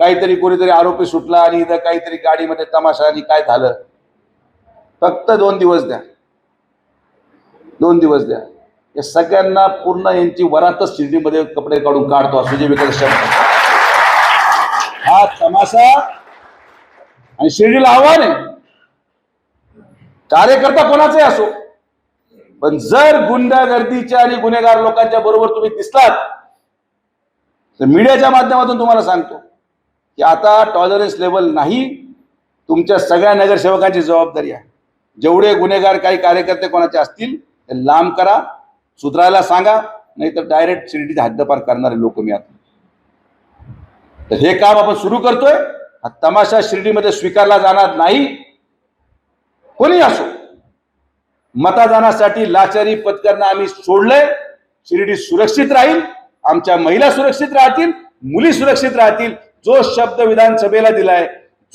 काहीतरी कोणीतरी आरोपी सुटला आणि इथं काहीतरी गाडीमध्ये तमाशा आणि काय झालं. फक्त 2 दिवस द्या, 2 दिवस द्या. या सगळ्यांना पूर्ण यांची वरातच शिर्डीमध्ये कपडे काढून काढतो सुजय विकास शब्द. हा तमाशा. आणि शिर्डीला आव्हान आहे, कार्यकर्ता कोणाचाही असो, पण जर गुंडागर्दीच्या आणि गुन्हेगार लोकांच्या बरोबर तुम्ही दिसलात तर मीडियाच्या माध्यमातून तुम्हाला सांगतो की आता टॉलरन्स लेवल नाही. तुमच्या सगळ्या नगरसेवकांची जबाबदारी आहे. जेवढे गुन्हेगार काही कार्यकर्ते कोणाचे असतील ते लांब करा, सुधारायला सांगा, नाहीतर डायरेक्ट शिर्डीची हद्दपार करणारे लोक मी आता. तर हे काम आपण सुरू करतोय. हा तमाशा शिर्डीमध्ये स्वीकारला जाणार नाही. कोणी असो, मतदानासाठी लाचारी पत्करणं आम्ही सोडलंय. शिर्डी सुरक्षित राहील, आमच्या महिला सुरक्षित राहतील, मुली सुरक्षित राहतील. जो शब्द विधानसभेला दिलाय